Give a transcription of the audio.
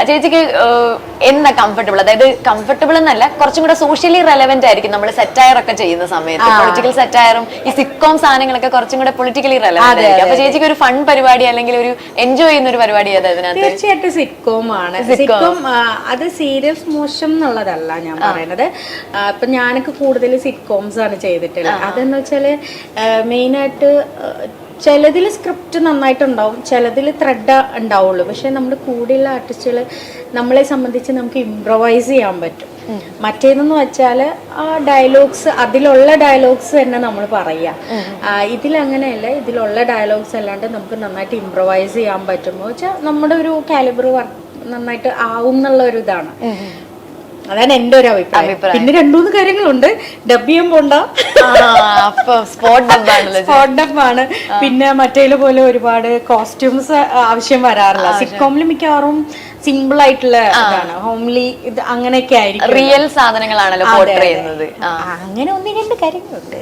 ചേച്ചിക്ക് എന്താ കംഫർട്ടബിൾ? അതായത് കംഫർട്ടബിൾ എന്നല്ല, കുറച്ചും കൂടെ സോഷ്യലി റെലവെന്റ് ആയിരിക്കും നമ്മൾ സെറ്റയർ ഒക്കെ ചെയ്യുന്ന സമയത്ത്. പൊളിറ്റിക്കൽ സെറ്റയറും ഈ സിറ്റ്കോം സാധനങ്ങളൊക്കെ കുറച്ചും കൂടെ പൊളിറ്റിക്കലി റെലവെന്റ് ആയിരിക്കും. അപ്പൊ ചേച്ചിക്ക് ഒരു ഫൺ പരിപാടി അല്ലെങ്കിൽ ഒരു എൻജോയ് ചെയ്യുന്ന ഒരു പരിപാടി ഏതാ അതിനകത്ത്? തീർച്ചയായിട്ടും സിറ്റ്കോം ആണ്. സിറ്റ്കോം അത് സീരിയസ് മോശം എന്നുള്ളതല്ല ഞാൻ പറയുന്നത്. ഇപ്പൊ ഞാനൊക്കെ കൂടുതൽ സിറ്റ്കോംസ് ആണ് ചെയ്തിട്ടുള്ളത്. അതെന്ന് വെച്ചാല് മെയിനായിട്ട് ചിലതിൽ സ്ക്രിപ്റ്റ് നന്നായിട്ടുണ്ടാവും, ചിലതിൽ ത്രെഡ് ഉണ്ടാവുള്ളൂ. പക്ഷെ നമ്മുടെ കൂടെയുള്ള ആർട്ടിസ്റ്റുകൾ നമ്മളെ സംബന്ധിച്ച് നമുക്ക് ഇംപ്രവൈസ് ചെയ്യാൻ പറ്റും. മറ്റേതെന്ന് വെച്ചാൽ ആ ഡയലോഗ്സ്, അതിലുള്ള ഡയലോഗ്സ് തന്നെ നമ്മൾ പറയുക. ഇതിലങ്ങനെയല്ല, ഇതിലുള്ള ഡയലോഗ്സ് അല്ലാണ്ട് നമുക്ക് നന്നായിട്ട് ഇംപ്രവൈസ് ചെയ്യാൻ പറ്റുമ്പോൾ വെച്ചാൽ നമ്മുടെ ഒരു കാലിബർ നന്നായിട്ട് ആവും എന്നുള്ള ഒരു ഇതാണ്. അതാണ് എന്റെ ഒരു അഭിപ്രായം. പിന്നെ 2-3 കാര്യങ്ങളുണ്ട്. ഡബ് ചെയ്യാൻ പോണ്ട, സ്പോട്ട് ഡബാണ്. പിന്നെ മറ്റേല് പോലെ ഒരുപാട് കോസ്റ്റ്യൂംസ് ആവശ്യം വരാറില്ല. സിറ്റ്കോമിൽ മിക്കവാറും സിമ്പിൾ ആയിട്ടുള്ള ഇതാണ്, ഹോംലി ഇത് അങ്ങനെയൊക്കെ ആയിരിക്കും. റിയൽ സാധനങ്ങളാണല്ലോ പോർട്രേ ചെയ്യുന്നത്. അങ്ങനെ 1-2 കാര്യങ്ങളുണ്ട്.